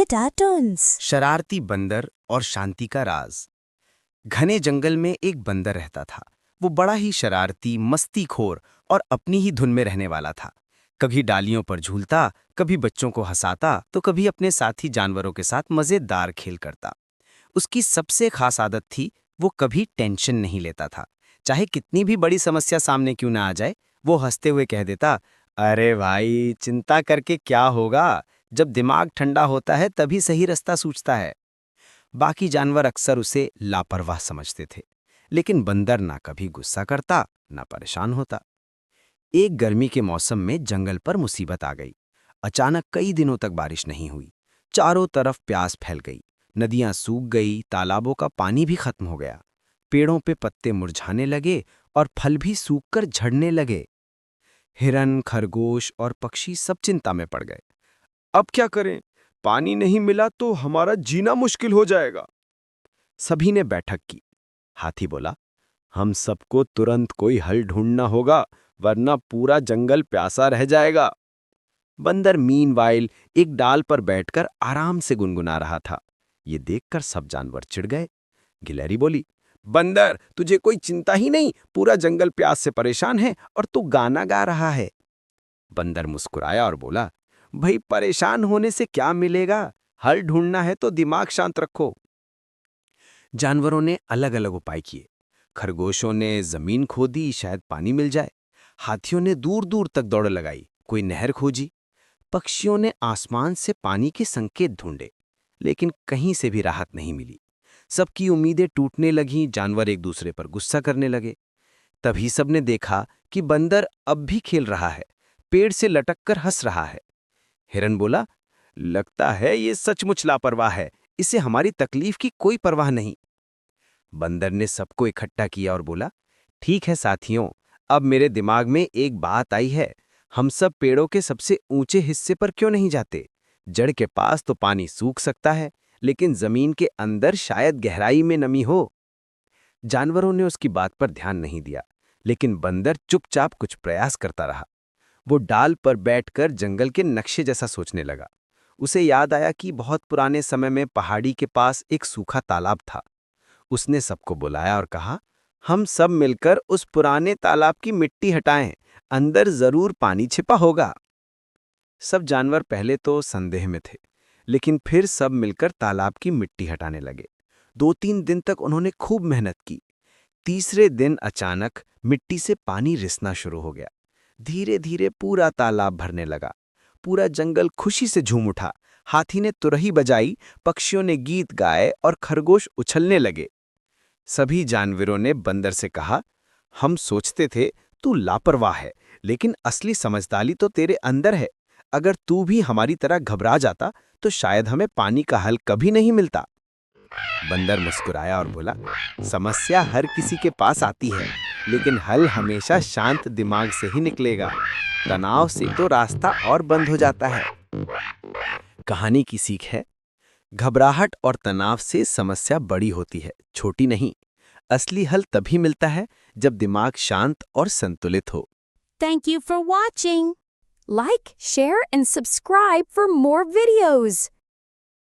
cartoons. शरारती बंदर और शांति का राज। घने जंगल में एक बंदर रहता था। वो बड़ा ही शरारती, मस्तीखोर और अपनी ही धुन में रहने वाला था। कभी डालियों पर झूलता, कभी बच्चों को हंसाता, तो कभी अपने साथी जानवरों के साथ मजेदार खेल करता। उसकी सबसे खास आदत थी, वो कभी टेंशन नहीं लेता था। चाहे कितनी भी बड़ी समस्या सामने क्यों ना आ जाए, वो हंसते हुए कह देता, अरे भाई, चिंता करके क्या होगा, जब दिमाग ठंडा होता है तभी सही रास्ता सूझता है। बाकी जानवर अक्सर उसे लापरवाह समझते थे, लेकिन बंदर ना कभी गुस्सा करता, ना परेशान होता। एक गर्मी के मौसम में जंगल पर मुसीबत आ गई। अचानक कई दिनों तक बारिश नहीं हुई। चारों तरफ प्यास फैल गई। नदियां सूख गई, तालाबों का पानी भी खत्म हो गया। पेड़ों पे पत्ते मुरझाने लगे और फल भी सूखकर झड़ने लगे। हिरन, खरगोश और पक्षी सब चिंता में पड़ गए। अब क्या करें? पानी नहीं मिला तो हमारा जीना मुश्किल हो जाएगा। सभी ने बैठक की। हाथी बोला, हम सबको तुरंत कोई हल ढूंढना होगा, वरना पूरा जंगल प्यासा रह जाएगा। बंदर मीनवाइल एक डाल पर बैठकर आराम से गुनगुना रहा था। ये देखकर सब जानवर चिढ़ गए। गिलहरी बोली, बंदर, तुझे कोई चिंता ही नहीं, पूरा जंगल प्यास से परेशान है और तू गाना गा रहा है। बंदर मुस्कुराया और बोला, भाई, परेशान होने से क्या मिलेगा? हल ढूंढना है तो दिमाग शांत रखो। जानवरों ने अलग अलग उपाय किए। खरगोशों ने जमीन खोदी, शायद पानी मिल जाए। हाथियों ने दूर दूर तक दौड़ लगाई, कोई नहर खोजी। पक्षियों ने आसमान से पानी के संकेत ढूंढे, लेकिन कहीं से भी राहत नहीं मिली। सबकी उम्मीदें टूटने लगीं, जानवर एक दूसरे पर गुस्सा करने लगे। तभी सबने देखा कि बंदर अब भी खेल रहा है, पेड़ से लटक कर हंस रहा है। हिरन बोला, लगता है ये सचमुच लापरवाह है, इसे हमारी तकलीफ की कोई परवाह नहीं। बंदर ने सबको इकट्ठा किया और बोला, ठीक है साथियों, अब मेरे दिमाग में एक बात आई है। हम सब पेड़ों के सबसे ऊंचे हिस्से पर क्यों नहीं जाते? जड़ के पास तो पानी सूख सकता है, लेकिन जमीन के अंदर शायद गहराई में नमी हो। जानवरों ने उसकी बात पर ध्यान नहीं दिया, लेकिन बंदर चुपचाप कुछ प्रयास करता रहा। वो डाल पर बैठकर जंगल के नक्शे जैसा सोचने लगा। उसे याद आया कि बहुत पुराने समय में पहाड़ी के पास एक सूखा तालाब था। उसने सबको बुलाया और कहा, हम सब मिलकर उस पुराने तालाब की मिट्टी हटाएं, अंदर जरूर पानी छिपा होगा। सब जानवर पहले तो संदेह में थे, लेकिन फिर सब मिलकर तालाब की मिट्टी हटाने लगे। 2-3 दिन तक उन्होंने खूब मेहनत की। तीसरे दिन अचानक मिट्टी से पानी रिसना शुरू हो गया। धीरे धीरे पूरा तालाब भरने लगा। पूरा जंगल खुशी से झूम उठा। हाथी ने तुरही बजाई, पक्षियों ने गीत गाए और खरगोश उछलने लगे। सभी जानवरों ने बंदर से कहा, हम सोचते थे तू लापरवाह है, लेकिन असली समझदारी तो तेरे अंदर है। अगर तू भी हमारी तरह घबरा जाता तो शायद हमें पानी का हल कभी नहीं मिलता। बंदर मुस्कुराया और बोला, समस्या हर किसी के पास आती है, लेकिन हल हमेशा शांत दिमाग से ही निकलेगा। तनाव से तो रास्ता और बंद हो जाता है। कहानी की सीख है, घबराहट और तनाव से समस्या बड़ी होती है, छोटी नहीं। असली हल तभी मिलता है जब दिमाग शांत और संतुलित हो। Thank you for watching. Like, share, and subscribe for more videos.